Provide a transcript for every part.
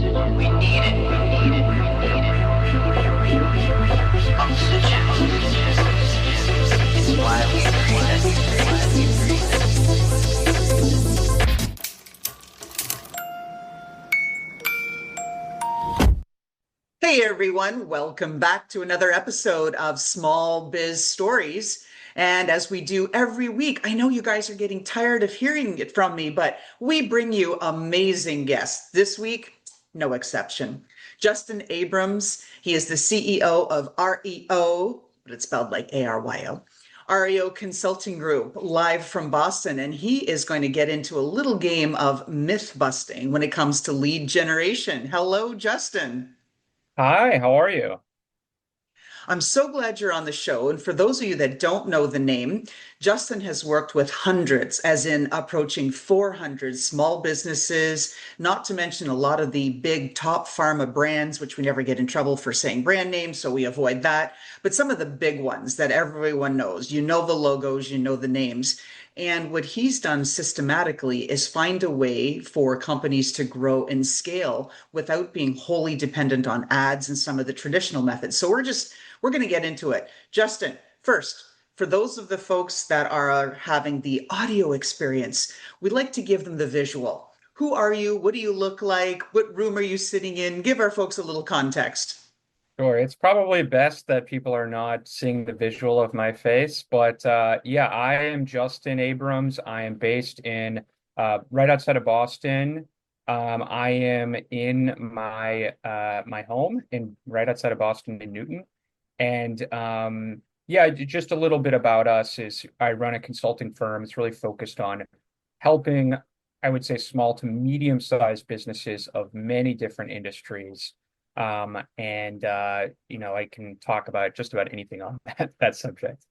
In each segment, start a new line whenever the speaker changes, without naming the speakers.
We need it. Oxygen. It's why we breathe it. Hey everyone, welcome back to another episode of Small Biz Stories. And as we do every week, I know you guys are getting tired of hearing it from me, but we bring you amazing guests. This week, no exception. Justin Abrams, he is the CEO of REO, but it's spelled like ARYO. Aryo Consulting Group, live from Boston, and he is going to get into a little game of myth busting when it comes to lead generation. Hello, Justin.
Hi, how are you?
I'm so glad you're on the show. And for those of you that don't know the name, Justin has worked with hundreds, as in approaching 400 small businesses, not to mention a lot of the big top pharma brands, which we never get in trouble for saying brand names, so we avoid that. But some of the big ones that everyone knows, you know the logos, you know the names. And what he's done systematically is find a way for companies to grow and scale without being wholly dependent on ads and some of the traditional methods. So we're going to get into it. Justin, first, for those of the folks that are having the audio experience, we'd like to give them the visual. Who are you? What do you look like? What room are you sitting in? Give our folks a little context.
Sure. It's probably best that people are not seeing the visual of my face, but yeah, I am Justin Abrams. I am based in right outside of Boston. I am in my home in right outside of Boston in Newton. And yeah, just a little bit about us is I run a consulting firm. It's really focused on helping, I would say, small to medium-sized businesses of many different industries. I can talk about just about anything on that subject.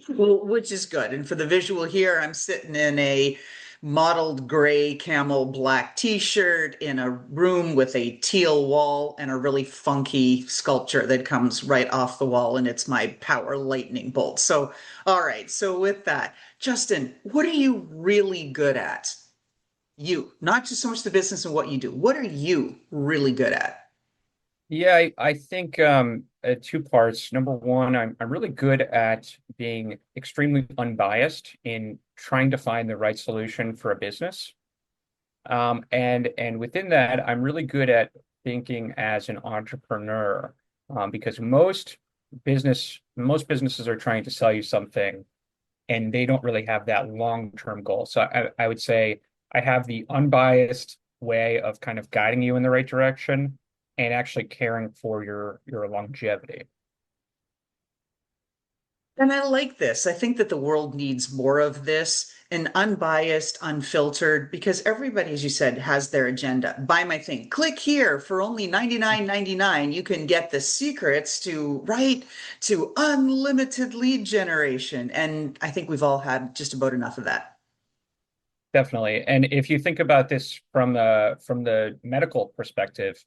Well, which is good. And for the visual here, I'm sitting in a mottled gray camel black t-shirt in a room with a teal wall and a really funky sculpture that comes right off the wall, and it's my power lightning bolt. So, all right. So with that, Justin, what are you really good at? You, not just so much the business and what you do. What are you really good at?
Yeah, I think two parts. Number one, I'm really good at being extremely unbiased in trying to find the right solution for a business. And within that, I'm really good at thinking as an entrepreneur, because most businesses are trying to sell you something, and they don't really have that long-term goal. So I would say I have the unbiased way of kind of guiding you in the right direction and actually caring for your longevity.
And I like this. I think that the world needs more of this, and unbiased, unfiltered, because everybody, as you said, has their agenda. Buy my thing. Click here for only 99.99. You can get the secrets to right to unlimited lead generation. And I think we've all had just about enough of that.
Definitely. And if you think about this from the medical perspective,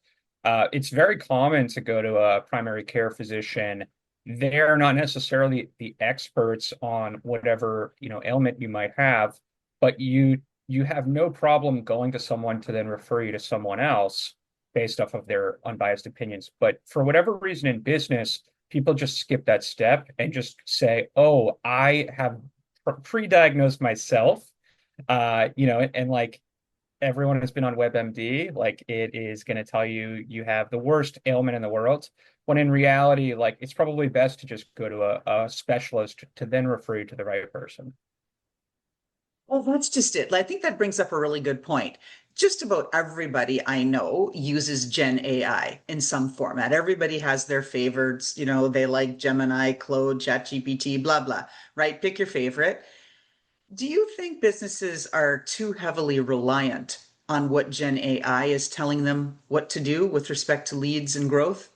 it's very common to go to a primary care physician. They're not necessarily the experts on whatever, ailment you might have, but you have no problem going to someone to then refer you to someone else based off of their unbiased opinions. But for whatever reason in business, people just skip that step and just say, "Oh, I have pre-diagnosed myself." And like everyone has been on WebMD, like it is going to tell you you have the worst ailment in the world, when in reality, like it's probably best to just go to a specialist to then refer you to the right person.
Well, that's just it. I think that brings up a really good point. Just about everybody I know uses Gen AI in some format. Everybody has their favorites. They like Gemini, Claude, ChatGPT, blah, blah, right? Pick your favorite. Do you think businesses are too heavily reliant on what Gen AI is telling them what to do with respect to leads and growth?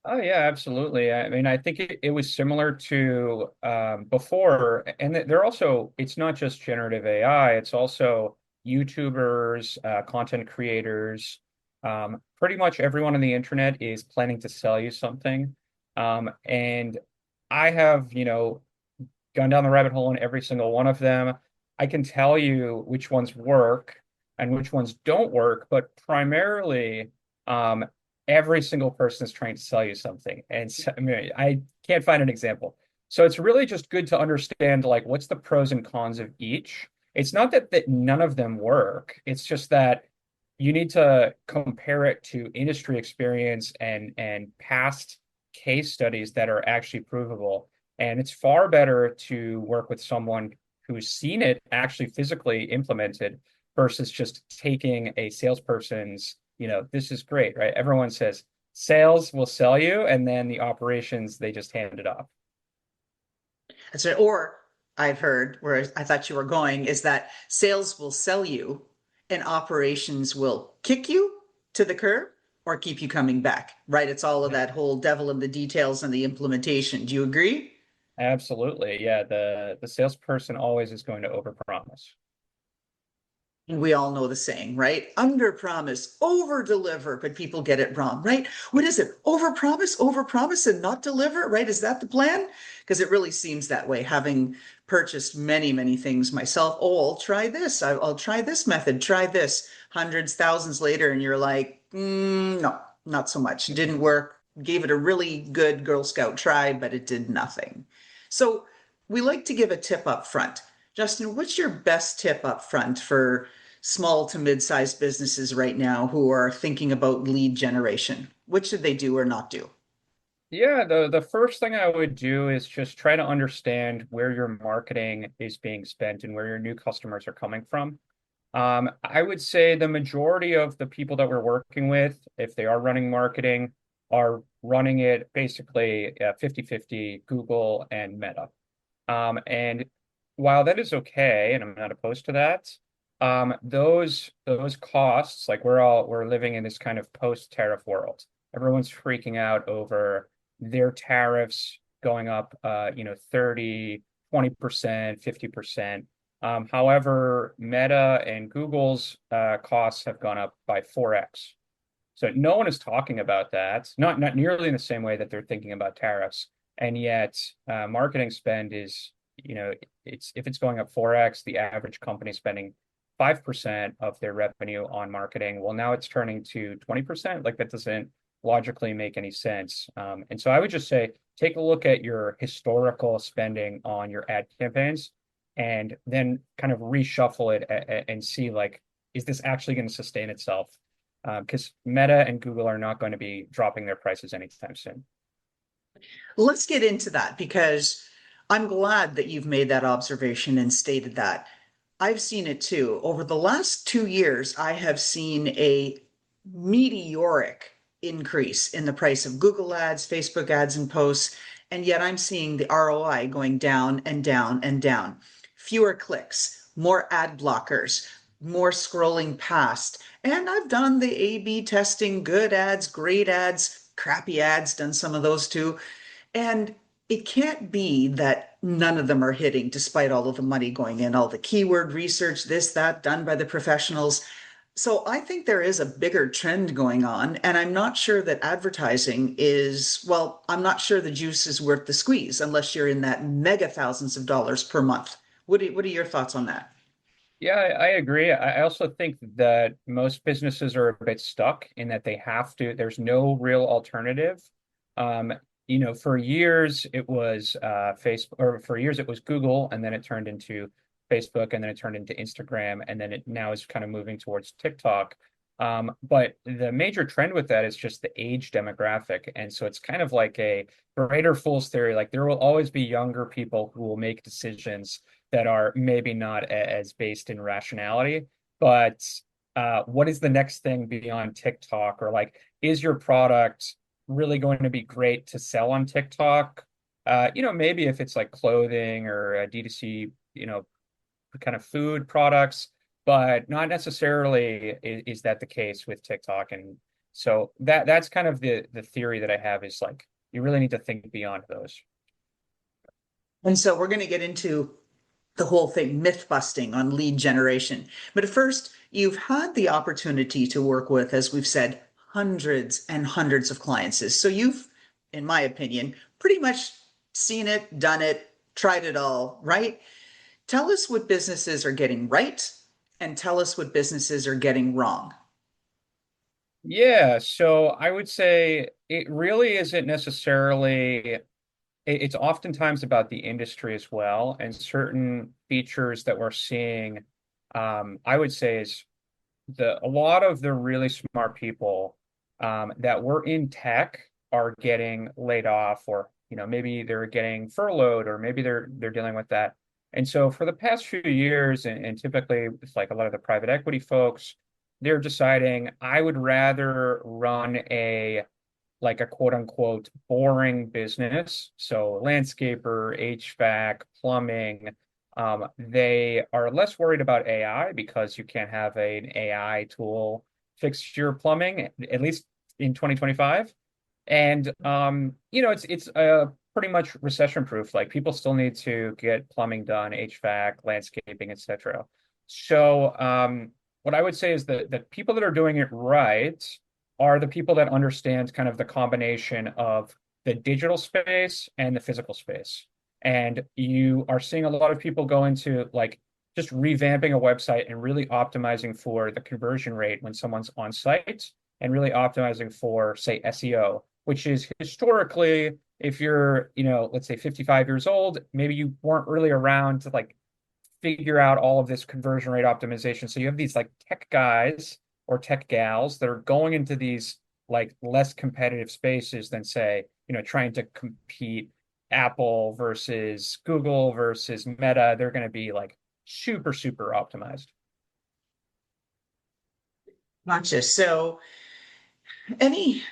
Oh yeah, absolutely. I mean, I think it was similar to before, and they're also, it's not just generative AI, it's also YouTubers, content creators. Pretty much everyone on the internet is planning to sell you something. And I have, gone down the rabbit hole in every single one of them. I can tell you which ones work. and which ones don't work, but primarily um, every single person is trying to sell you something. And so, I mean, I can't find an example. So it's really just good to understand like what's the pros and cons of each. It's not that none of them work. It's just that you need to compare it to industry experience and past case studies that are actually provable. And it's far better to work with someone who's seen it actually physically implemented versus just taking a salesperson's, this is great, right? Everyone says sales will sell you, and then the operations, they just hand it off.
That's right. Or I've heard where I thought you were going is that sales will sell you and operations will kick you to the curb or keep you coming back, right? It's all of that whole devil in the details and the implementation. Do you agree?
Absolutely. Yeah. The salesperson always is going to overpromise.
And we all know the saying, right? Under promise, over deliver, but people get it wrong, right? What is it? Over promise, and not deliver, right? Is that the plan? Because it really seems that way, having purchased many, many things myself. Oh, I'll try this. I'll try this method, try this. Hundreds, thousands later, and you're like, no, not so much. It didn't work. Gave it a really good Girl Scout try, but it did nothing. So we like to give a tip up front. Justin, what's your best tip up front for small to mid-sized businesses right now who are thinking about lead generation? What should they do or not do?
Yeah, the first thing I would do is just try to understand where your marketing is being spent and where your new customers are coming from. I would say the majority of the people that we're working with, if they are running marketing, are running it basically 50-50 Google and Meta. And while that is okay, and I'm not opposed to that, those costs, like we're living in this kind of post-tariff world. Everyone's freaking out over their tariffs going up, 30, 20%, 50%. However, Meta and Google's costs have gone up by 4x. So no one is talking about that, not nearly in the same way that they're thinking about tariffs. And yet, marketing spend is, it's if it's going up 4x, the average company spending 5% of their revenue on marketing. Well, now it's turning to 20%. Like that doesn't logically make any sense. And so I would just say, take a look at your historical spending on your ad campaigns and then kind of reshuffle it and see like, is this actually going to sustain itself? Because Meta and Google are not going to be dropping their prices anytime soon.
Let's get into that because I'm glad that you've made that observation and stated that. I've seen it too. Over the last 2 years, I have seen a meteoric increase in the price of Google ads, Facebook ads, and posts. And yet I'm seeing the ROI going down and down and down. Fewer clicks, more ad blockers, more scrolling past. And I've done the A/B testing, good ads, great ads, crappy ads, done some of those too. And it can't be that none of them are hitting despite all of the money going in, all the keyword research, this, that, done by the professionals. So I think there is a bigger trend going on, and I'm not sure that advertising is, well, I'm not sure the juice is worth the squeeze unless you're in that mega thousands of dollars per month. What are your thoughts on that?
Yeah, I agree. I also think that most businesses are a bit stuck in that they have to, there's no real alternative. Um, for years it was Facebook, or for years it was Google, and then it turned into Facebook, and then it turned into Instagram, and then it now is kind of moving towards TikTok. But the major trend with that is just the age demographic. And so it's kind of like a greater fool's theory. Like there will always be younger people who will make decisions that are maybe not as based in rationality, but what is the next thing beyond TikTok? Or like, is your product really going to be great to sell on TikTok? Maybe if it's like clothing or D2C, kind of food products, but not necessarily is that the case with TikTok. And so that's kind of the theory that I have is like, you really need to think beyond those.
And so we're going to get into the whole thing, myth busting on lead generation. But first, you've had the opportunity to work with, as we've said, hundreds and hundreds of clients. So you've, in my opinion, pretty much seen it, done it, tried it all, right? Tell us what businesses are getting right and tell us what businesses are getting wrong.
Yeah, so I would say it really isn't necessarily, it's oftentimes about the industry as well, and certain features that we're seeing, I would say is a lot of the really smart people that were in tech are getting laid off, or maybe they're getting furloughed, or maybe they're dealing with that. And so for the past few years, and typically it's like a lot of the private equity folks, they're deciding I would rather run a like a quote unquote boring business. So landscaper, HVAC, plumbing. They are less worried about AI because you can't have an AI tool fix your plumbing, at least in 2025. And it's pretty much recession proof. Like people still need to get plumbing done, HVAC, landscaping, etc. So what I would say is that the people that are doing it right are the people that understand kind of the combination of the digital space and the physical space. And you are seeing a lot of people go into like just revamping a website and really optimizing for the conversion rate when someone's on site and really optimizing for, say, SEO, which is historically, if you're, let's say 55 years old, maybe you weren't really around to like figure out all of this conversion rate optimization. So you have these like tech guys or tech gals that are going into these like less competitive spaces than say, trying to compete Apple versus Google versus Meta. They're going to be like super, super optimized.
Gotcha. So any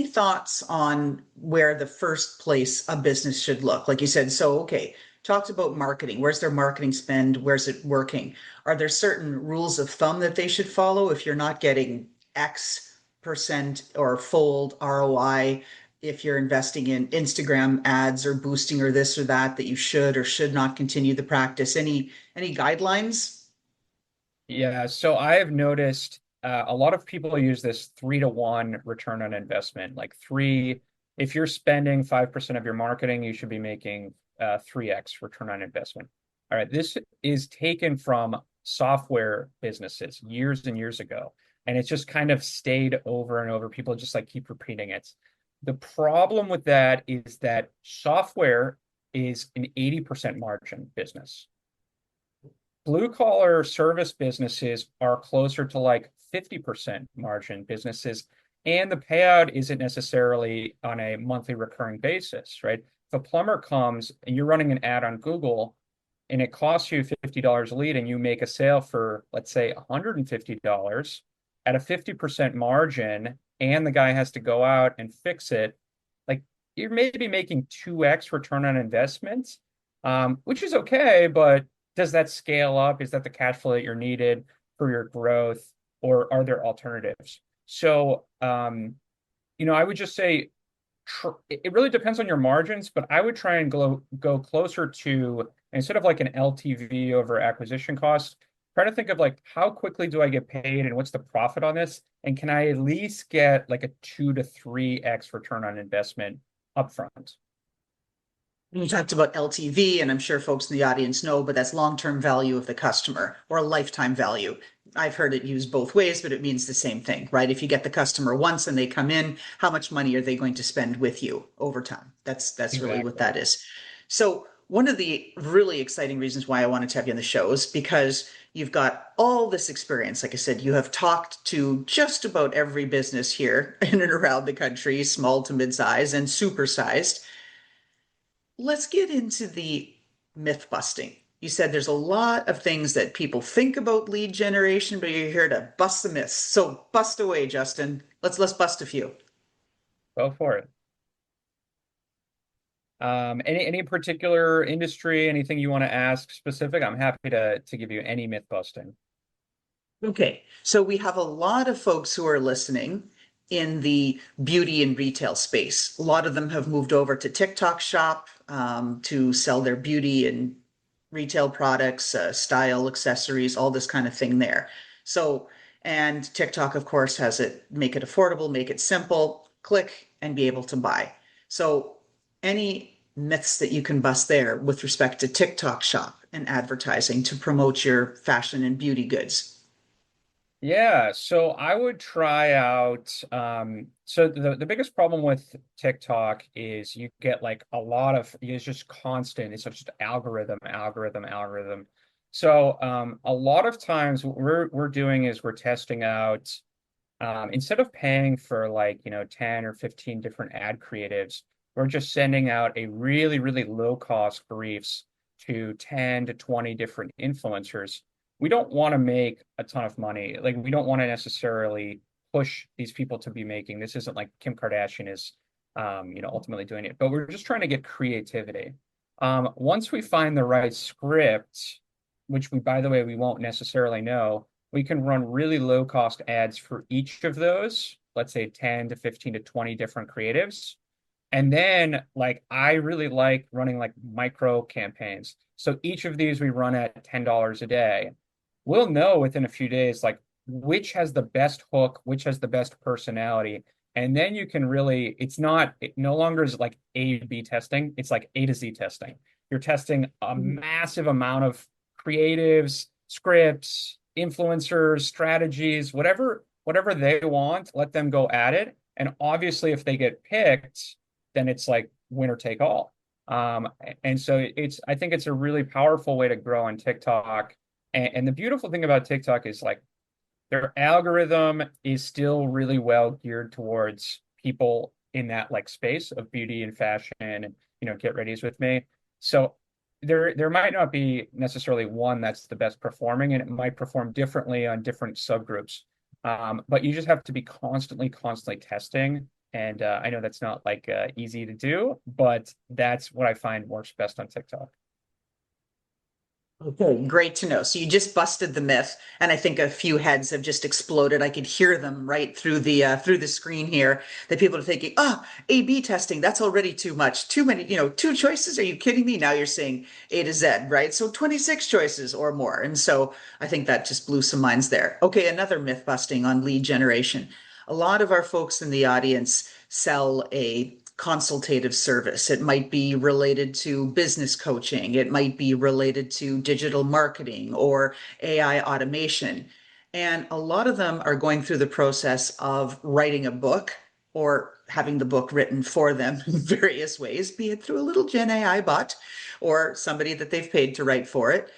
thoughts on where the first place a business should look? Like you said, so okay, talked about marketing. Where's their marketing spend? Where's it working? Are there certain rules of thumb that they should follow if you're not getting X percent or fold ROI? If you're investing in Instagram ads or boosting or this or that, that you should or should not continue the practice? Any guidelines?
Yeah, so I have noticed a lot of people use this 3 to 1 return on investment. Like three, if you're spending 5% of your marketing, you should be making 3x return on investment. All right, this is taken from software businesses years and years ago, and it's just kind of stayed over and over. People just like keep repeating it. The problem with that is that software is an 80% margin business. Blue collar service businesses are closer to like 50% margin businesses, and the payout isn't necessarily on a monthly recurring basis, right? If a plumber comes and you're running an ad on Google and it costs you $50 a lead and you make a sale for, let's say, $150 at a 50% margin, and the guy has to go out and fix it, like you're maybe making 2x return on investment, which is okay, but does that scale up? Is that the cash flow that you're needed for your growth, or are there alternatives? So, I would just say it really depends on your margins, but I would try and go closer to, instead of like an LTV over acquisition cost, try to think of like how quickly do I get paid and what's the profit on this? And can I at least get like a 2 to 3x return on investment upfront?
You talked about LTV, and I'm sure folks in the audience know, but that's long-term value of the customer or lifetime value. I've heard it used both ways, but it means the same thing, right? If you get the customer once and they come in, how much money are they going to spend with you over time? That's really what
Exactly.
that is. So one of the really exciting reasons why I wanted to have you on the show is because you've got all this experience. Like I said, you have talked to just about every business here in and around the country, small to mid-size and super-sized. Let's get into the myth busting. You said there's a lot of things that people think about lead generation, but you're here to bust the myths. So bust away, Justin. Let's bust a few.
Go for it. Any particular industry, anything you want to ask specific? I'm happy to give you any myth busting.
Okay, so we have a lot of folks who are listening in the beauty and retail space. A lot of them have moved over to TikTok Shop to sell their beauty and retail products, style, accessories, all this kind of thing there. So, and TikTok, of course, has it make it affordable, make it simple, click and be able to buy. So, any myths that you can bust there with respect to TikTok shop and advertising to promote your fashion and beauty goods?
Yeah, so I would try out so the biggest problem with TikTok is you get like a lot of it's just constant, it's just algorithm, algorithm, algorithm. So a lot of times what we're doing is we're testing out instead of paying for like, 10 or 15 different ad creatives, we're just sending out a really, really low cost briefs to 10 to 20 different influencers. We don't want to make a ton of money. Like we don't want to necessarily push these people to be making. This isn't like Kim Kardashian is ultimately doing it, but we're just trying to get creativity. Once we find the right script, which we, by the way, we won't necessarily know, we can run really low cost ads for each of those, let's say 10 to 15 to 20 different creatives. And then like I really like running like micro campaigns. So each of these we run at $10 a day. We'll know within a few days like which has the best hook, which has the best personality. And then you can really, it no longer is like A to B testing, it's like A to Z testing. You're testing a massive amount of creatives, scripts, influencers, strategies, whatever they want, let them go at it. And obviously, if they get picked, then it's like winner take all. Um, and so I think it's a really powerful way to grow on TikTok. And the beautiful thing about TikTok is like their algorithm is still really well geared towards people in that like space of beauty and fashion and get readies with me. So there might not be necessarily one that's the best performing, and it might perform differently on different subgroups. But you just have to be constantly testing. And I know that's not like easy to do, but that's what I find works best on TikTok.
Okay, great to know. So you just busted the myth, and I think a few heads have just exploded. I could hear them right through the screen here. That people are thinking, "Oh, A/B testing, that's already too much. Too many, two choices. Are you kidding me?" Now you're saying A to Z, right? So 26 choices or more. And so I think that just blew some minds there. Okay, another myth busting on lead generation. A lot of our folks in the audience sell a consultative service. It might be related to business coaching. It might be related to digital marketing or AI automation. And a lot of them are going through the process of writing a book or having the book written for them in various ways, be it through a little Gen AI bot or somebody that they've paid to write for it.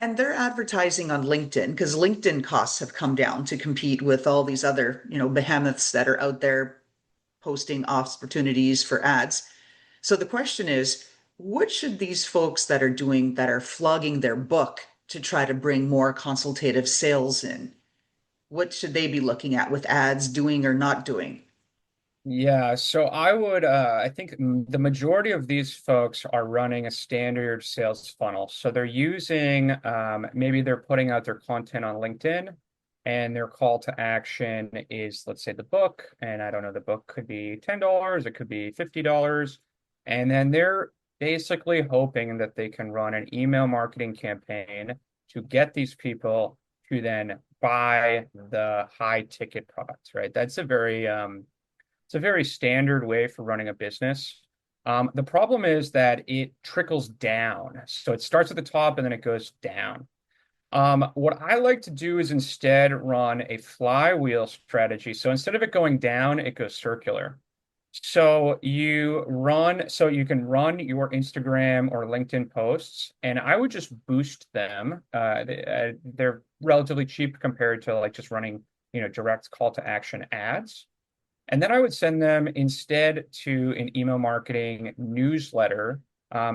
And they're advertising on LinkedIn because LinkedIn costs have come down to compete with all these other, behemoths that are out there posting opportunities for ads. So the question is, what should these folks that are flogging their book to try to bring more consultative sales in? What should they be looking at with ads doing or not doing?
Yeah, so I think the majority of these folks are running a standard sales funnel. So they're using, maybe they're putting out their content on LinkedIn and their call to action is, let's say, the book. And I don't know, the book could be $10, it could be $50. And then they're basically hoping that they can run an email marketing campaign to get these people to then buy the high ticket products, right? It's a very standard way for running a business. The problem is that it trickles down. So it starts at the top and then it goes down. What I like to do is instead run a flywheel strategy. So instead of it going down, it goes circular. So you can run your Instagram or LinkedIn posts, and I would just boost them. They're relatively cheap compared to like just running, direct call to action ads. And then I would send them instead to an email marketing newsletter.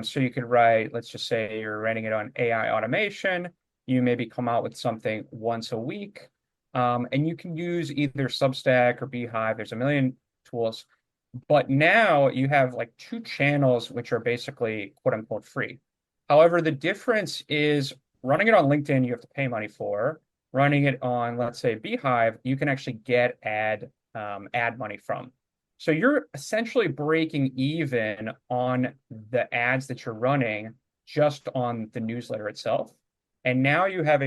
So you could write, let's just say you're writing it on AI automation. You maybe come out with something once a week. And you can use either Substack or Beehive. There's a million tools. But now you have like two channels which are basically quote unquote free. However, the difference is running it on LinkedIn, you have to pay money for. Running it on, let's say, Beehive, you can actually get ad money from. So you're essentially breaking even on the ads that you're running just on the newsletter itself. And now you have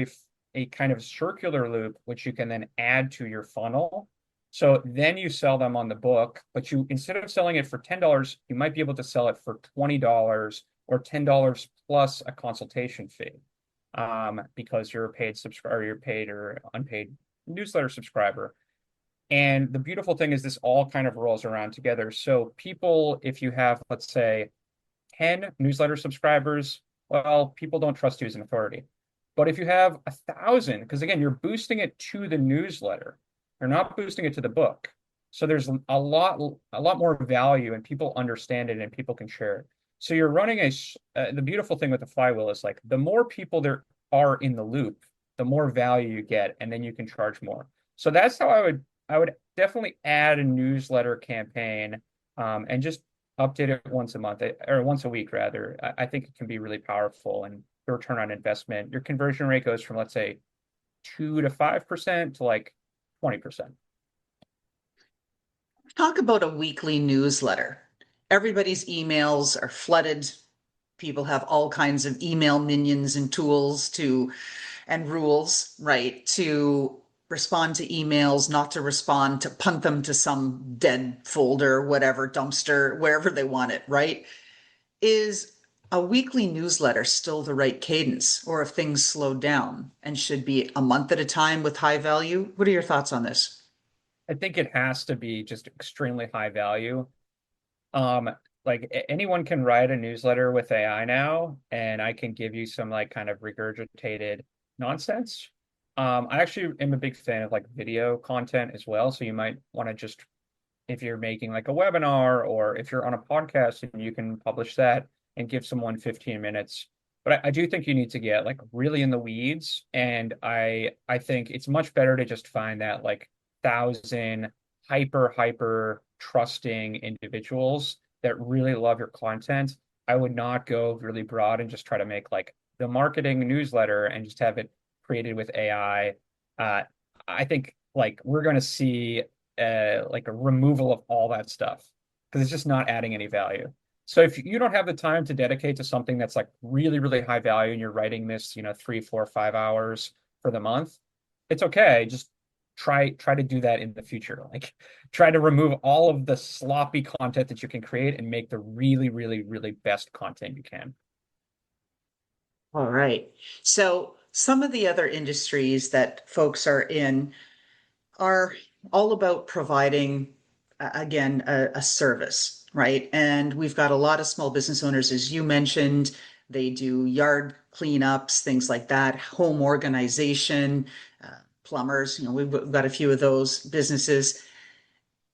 a kind of circular loop, which you can then add to your funnel So then you sell them on the book, but you instead of selling it for $10, you might be able to sell it for $20 or $10 plus a consultation fee, because you're a paid subscriber, you're paid or unpaid newsletter subscriber. And the beautiful thing is this all kind of rolls around together. So people, if you have, let's say, 10 newsletter subscribers, well, people don't trust you as an authority. But if you have 1,000, because again, you're boosting it to the newsletter, you're not boosting it to the book. So there's a lot more value, and people understand it, and people can share it. So you're running the beautiful thing with the flywheel is like the more people there are in the loop, the more value you get, and then you can charge more. So that's how I would definitely add a newsletter campaign, and just update it once a month, or once a week rather. I think it can be really powerful, and the return on investment, your conversion rate goes from, let's say, 2 to 5% to like 20%.
Talk about a weekly newsletter. Everybody's emails are flooded. People have all kinds of email minions and tools and rules, right, to respond to emails, not to respond, to punt them to some dead folder, whatever, dumpster, wherever they want it, right? Is a weekly newsletter still the right cadence, or if things slow down and should be a month at a time with high value? What are your thoughts on this?
I think it has to be just extremely high value. Um, like anyone can write a newsletter with AI now, and I can give you some like kind of regurgitated nonsense. I actually am a big fan of like video content as well. So you might want to just, if you're making like a webinar or if you're on a podcast, and you can publish that and give someone 15 minutes. But I do think you need to get like really in the weeds. And I think it's much better to just find that like thousand hyper trusting individuals that really love your content. I would not go really broad and just try to make like the marketing newsletter and just have it created with AI. I think like we're going to see like a removal of all that stuff, because it's just not adding any value. So if you don't have the time to dedicate to something that's like really high value, and you're writing this, 3, 4, 5 hours for the month, it's okay. Just try to do that in the future. Like try to remove all of the sloppy content that you can create and make the really best content you can.
All right. So some of the other industries that folks are in are all about providing, again, a service, right? And we've got a lot of small business owners, as you mentioned, they do yard cleanups, things like that, home organization, plumbers, we've got a few of those businesses.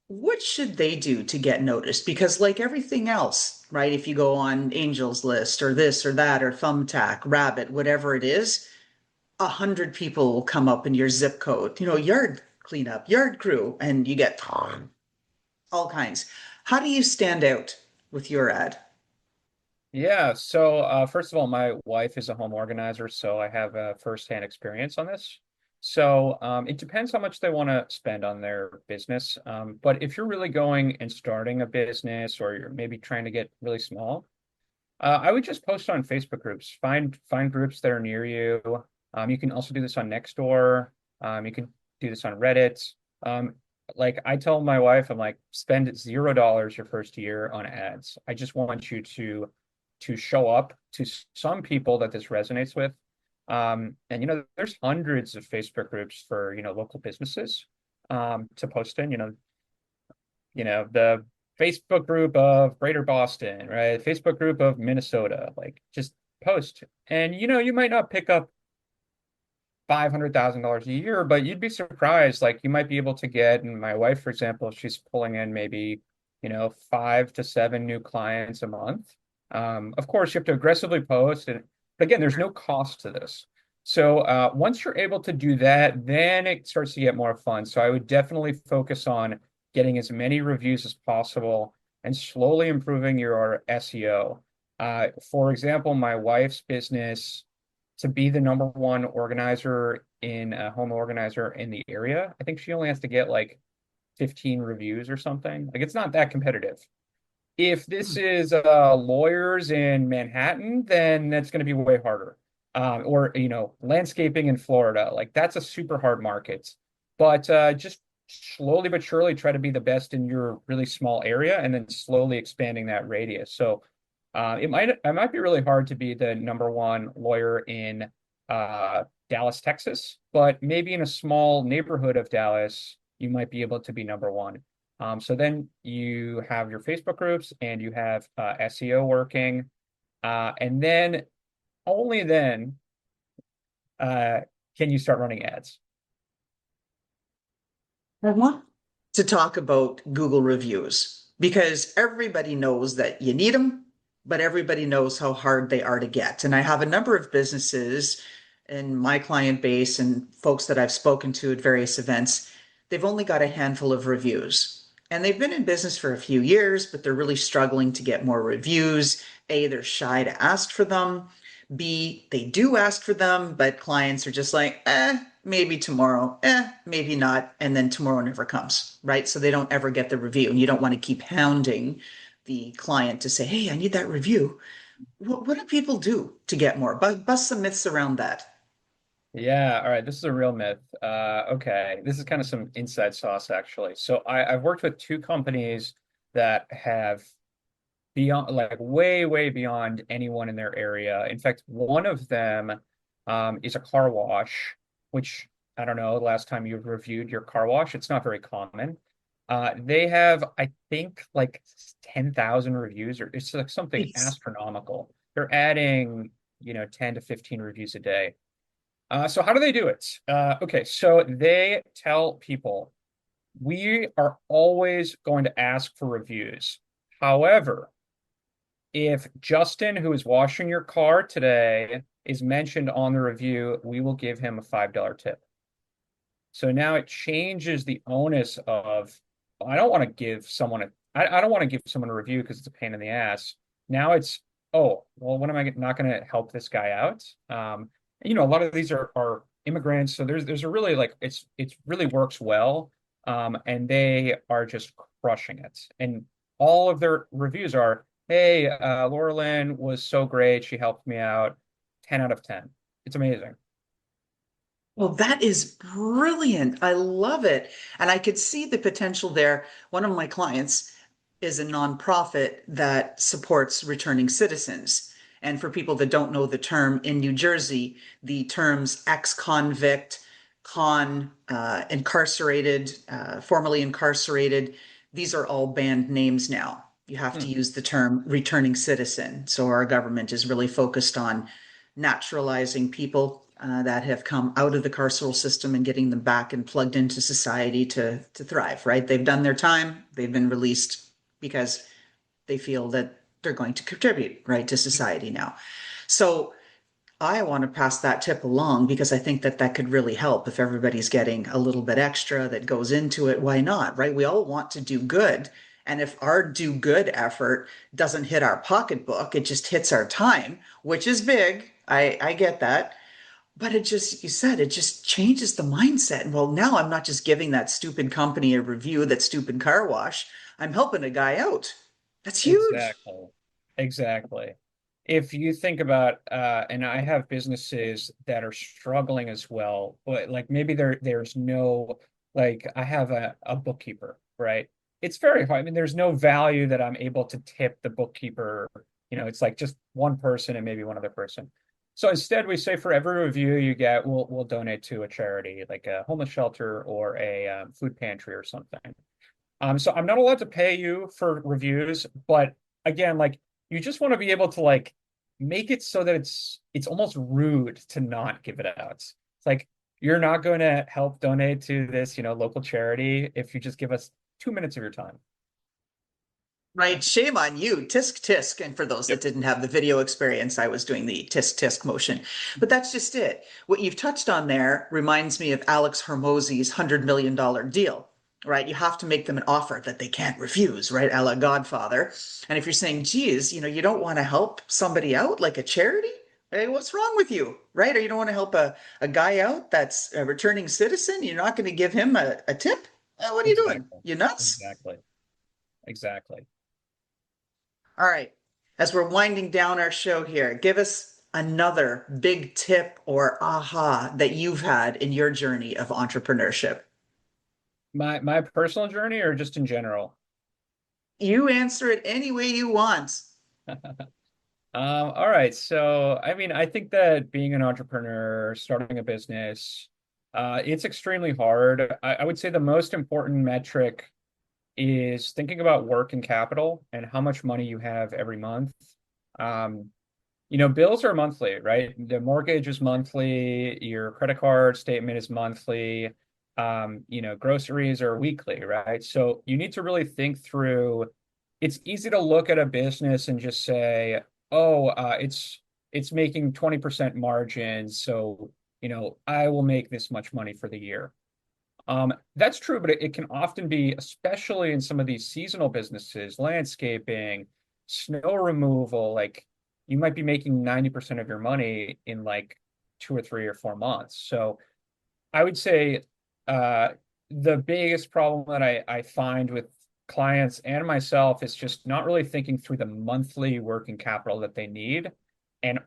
What should they do to get noticed? Because, like everything else, right, if you go on Angel's List or this or that or Thumbtack, Rabbit, whatever it is, 100 people will come up in your zip code, yard cleanup, yard crew, and you get all kinds. How do you stand out with your ad?
Yeah, so first of all, my wife is a home organizer, so I have a firsthand experience on this. So it depends how much they want to spend on their business. But if you're really going and starting a business, or you're maybe trying to get really small, I would just post on Facebook groups. Find groups that are near you. You can also do this on Nextdoor. You can do this on Reddit. Um, like I tell my wife, I'm like, spend $0 your first year on ads. I just want you to show up to some people that this resonates with. And there's hundreds of Facebook groups for local businesses to post in. The Facebook group of Greater Boston, right? Facebook group of Minnesota. Like just post, and you might not pick up $500,000 a year, but you'd be surprised. Like you might be able to get, and my wife, for example, she's pulling in maybe 5 to 7 new clients a month. Of course, you have to aggressively post, but again, there's no cost to this. So once you're able to do that, then it starts to get more fun. So I would definitely focus on getting as many reviews as possible and slowly improving your SEO. For example, my wife's business, to be the number one organizer in a home organizer in the area, I think she only has to get like 15 reviews or something. Like it's not that competitive. If this is lawyers in Manhattan, then that's going to be way harder. Or landscaping in Florida, like that's a super hard market. But just slowly but surely try to be the best in your really small area and then slowly expanding that radius. So it might be really hard to be the number one lawyer in Dallas, Texas, but maybe in a small neighborhood of Dallas, you might be able to be number one. So then you have your Facebook groups and you have SEO working, and then only then uh, can you start running ads.
I want to talk about Google reviews because everybody knows that you need them, but everybody knows how hard they are to get. And I have a number of businesses in my client base and folks that I've spoken to at various events. They've only got a handful of reviews. And they've been in business for a few years, but they're really struggling to get more reviews. A, they're shy to ask for them. B, they do ask for them, but clients are just like, maybe tomorrow, maybe not. And then tomorrow never comes, right? So they don't ever get the review. And you don't want to keep hounding the client to say, hey, I need that review. What do people do to get more? Bust some myths around that.
Yeah, all right. This is a real myth. Okay, this is kind of some inside sauce, actually. So I've worked with two companies that have beyond, like way, way beyond anyone in their area. In fact, one of them is a car wash, which I don't know, last time you reviewed your car wash, it's not very common. They have, I think, like 10,000 reviews, or it's like something
Nice.
astronomical. They're adding, 10 to 15 reviews a day. So how do they do it? Okay, so they tell people we are always going to ask for reviews. However, if Justin, who is washing your car today, is mentioned on the review, we will give him a $5 tip. So now it changes the onus of, I don't want to give someone I don't want to give someone a review because it's a pain in the ass. Now it's, oh, well, when am I not going to help this guy out? A lot of these are immigrants, so there's a really like it's really works well, and they are just crushing it. And all of their reviews are, hey, Laura Lynn was so great, she helped me out, 10 out of 10. It's amazing.
Well, that is brilliant. I love it. And I could see the potential there. One of my clients is a nonprofit that supports returning citizens. And for people that don't know the term, in New Jersey, the terms ex-convict, incarcerated, formerly incarcerated, these are all banned names now. You have to
Hmm.
use the term returning citizen. So our government is really focused on naturalizing people that have come out of the carceral system and getting them back and plugged into society to thrive, right? They've done their time, they've been released because they feel that they're going to contribute, right, to society now. So I want to pass that tip along because I think that that could really help if everybody's getting a little bit extra that goes into it. Why not, right? We all want to do good. And if our do good effort doesn't hit our pocketbook, it just hits our time, which is big. I get that. But it just, you said, it just changes the mindset. And well, now I'm not just giving that stupid company a review, that stupid car wash. I'm helping a guy out. That's huge.
Exactly. Exactly. If you think about, and I have businesses that are struggling as well, but like maybe there's no, like I have a bookkeeper, right? It's very hard. I mean, there's no value that I'm able to tip the bookkeeper. It's like just one person and maybe one other person. So instead, we say for every review you get, we'll donate to a charity, like a homeless shelter or a food pantry or something. So I'm not allowed to pay you for reviews, but again, like you just want to be able to like make it so that it's almost rude to not give it out. It's like you're not going to help donate to this, local charity if you just give us 2 minutes of your time.
Right. Shame on you. Tisk tisk. And for those that
Yep.
didn't have the video experience, I was doing the tisk tisk motion. But that's just it. What you've touched on there reminds me of Alex Hormozzi's $100 million deal, right? You have to make them an offer that they can't refuse, right? A la Godfather. And if you're saying, geez, you don't want to help somebody out like a charity? Hey, what's wrong with you, right? Or you don't want to help a guy out that's a returning citizen? You're not going to give him a tip? What are you doing?
Exactly.
You nuts?
Exactly. Exactly.
All right. As we're winding down our show here, give us another big tip or aha that you've had in your journey of entrepreneurship.
My personal journey or just in general?
You answer it any way you want.
All right. So, I mean, I think that being an entrepreneur, starting a business, it's extremely hard. I would say the most important metric is thinking about work and capital and how much money you have every month. Um, bills are monthly, right? The mortgage is monthly, your credit card statement is monthly, groceries are weekly, right? So you need to really think through. It's easy to look at a business and just say, oh, it's making 20% margins, so I will make this much money for the year. That's true, but it can often be, especially in some of these seasonal businesses, landscaping, snow removal, like you might be making 90% of your money in like 2 or 3 or 4 months. So I would say uh, the biggest problem that I find with clients and myself is just not really thinking through the monthly working capital that they need. And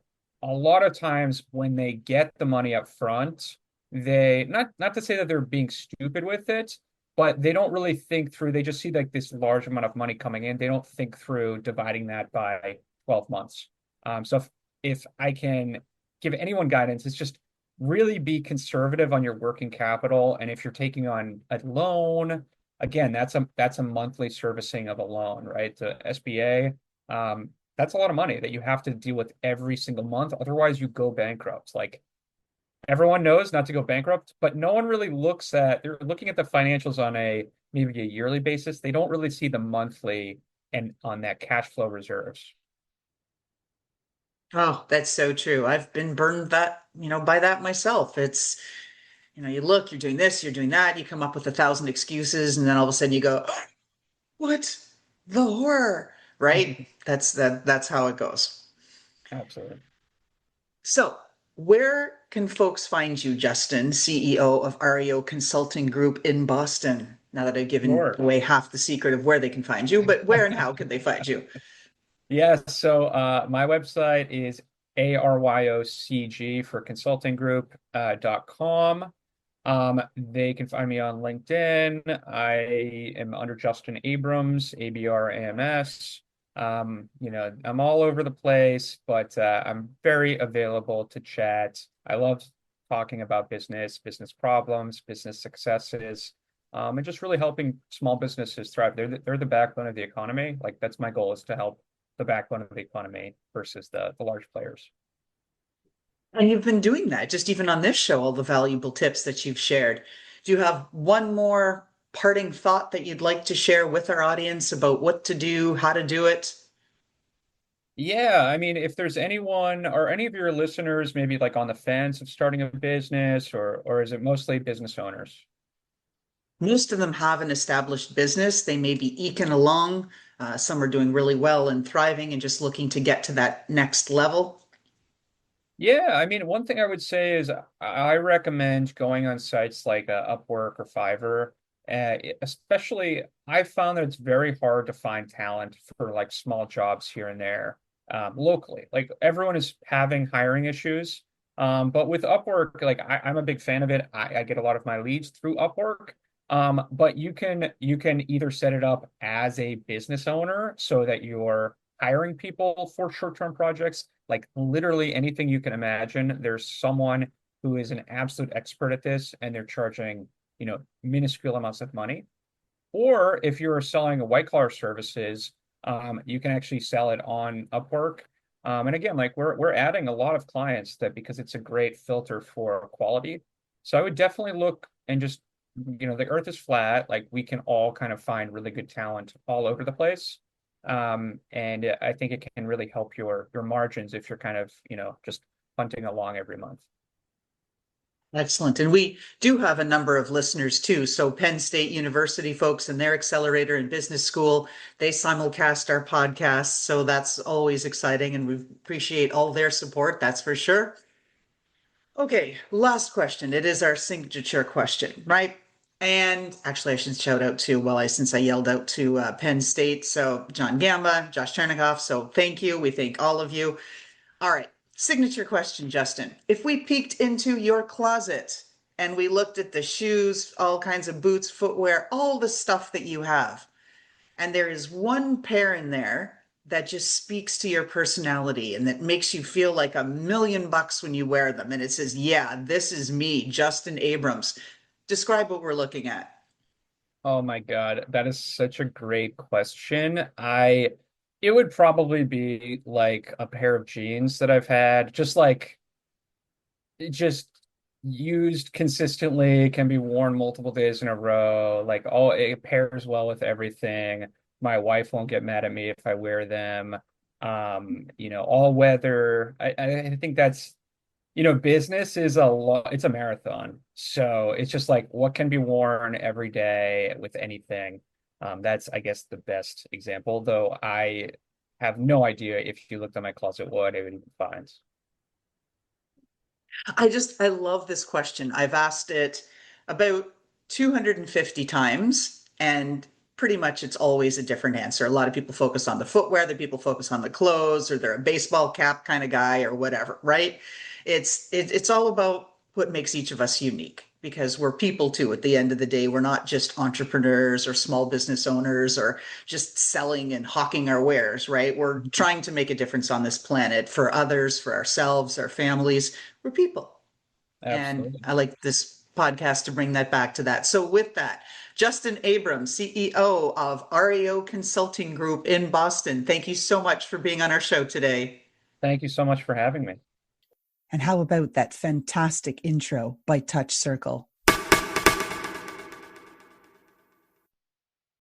a lot of times when they get the money up front, they not to say that they're being stupid with it, but they don't really think through. They just see like this large amount of money coming in. They don't think through dividing that by 12 months. So if I can give anyone guidance, it's just really be conservative on your working capital. And if you're taking on a loan, again, that's a monthly servicing of a loan, right? The SBA, that's a lot of money that you have to deal with every single month. Otherwise, you go bankrupt. Like everyone knows not to go bankrupt, but no one really they're looking at the financials on a maybe a yearly basis. They don't really see the monthly and on that cash flow reserves.
Oh, that's so true. I've been burned by that myself. It's, you look, you're doing this, you're doing that, you come up with 1,000 excuses, and then all of a sudden you go, what? The horror, right? That's how it goes.
Absolutely.
So, where can folks find you, Justin, CEO of Aryo Consulting Group in Boston? Now that I've given
Sure.
away half the secret of where they can find you, but where and how can they find you?
Yeah, so my website is ARYOCG for consulting group .com. They can find me on LinkedIn. I am under Justin Abrams, ABRAMS. I'm all over the place, but I'm very available to chat. I love talking about business problems, business successes, and just really helping small businesses thrive. They're the backbone of the economy. Like that's my goal is to help the backbone of the economy versus the large players.
And you've been doing that just even on this show, all the valuable tips that you've shared. Do you have one more parting thought that you'd like to share with our audience about what to do, how to do it?
Yeah, I mean, if there's anyone or any of your listeners maybe like on the fence of starting a business or is it mostly business owners?
Most of them have an established business. They may be eking along. Some are doing really well and thriving and just looking to get to that next level.
Yeah, I mean, one thing I would say is I recommend going on sites like Upwork or Fiverr. Especially, I found that it's very hard to find talent for like small jobs here and there locally. Like everyone is having hiring issues. But with Upwork, like I'm a big fan of it. I get a lot of my leads through Upwork. But you can either set it up as a business owner so that you're hiring people for short-term projects, like literally anything you can imagine. There's someone who is an absolute expert at this, and they're charging, minuscule amounts of money. Or if you're selling white collar services, you can actually sell it on Upwork. And again, like we're adding a lot of clients that because it's a great filter for quality. So I would definitely look and just, the earth is flat. Like we can all kind of find really good talent all over the place. And I think it can really help your margins if you're kind of, just hunting along every month.
Excellent. And we do have a number of listeners too. So Penn State University folks and their accelerator in business school, they simulcast our podcasts. So that's always exciting and we appreciate all their support, that's for sure. Okay, last question. It is our signature question, right? And actually, I should shout out to, well, since I yelled out to Penn State, so John Gamba, Josh Chernigoff. So thank you. We thank all of you. All right, signature question, Justin. If we peeked into your closet, and we looked at the shoes, all kinds of boots, footwear, all the stuff that you have. And there is one pair in there that just speaks to your personality and that makes you feel like $1 million when you wear them. And it says, yeah, this is me, Justin Abrams. Describe what we're looking at.
Oh my God, that is such a great question. It would probably be like a pair of jeans that I've had, just used consistently, can be worn multiple days in a row. Like all it pairs well with everything. My wife won't get mad at me if I wear them. All weather. I think that's business is it's a marathon. So it's just like what can be worn every day with anything. That's, I guess, the best example, though I have no idea if you looked at my closet what I would even find.
I love this question. I've asked it about 250 times, and pretty much it's always a different answer. A lot of people focus on the footwear, other people focus on the clothes, or they're a baseball cap kind of guy or whatever, right? It's all about what makes each of us unique because we're people too. At the end of the day, we're not just entrepreneurs or small business owners or just selling and hawking our wares, right? We're trying to make a difference on this planet for others, for ourselves, our families. We're people. And
Absolutely.
I like this podcast to bring that back to that. So, with that, Justin Abrams, CEO of Aryo Consulting Group in Boston, thank you so much for being on our show today.
Thank you so much for having me.
And how about that fantastic intro by Touch Circle?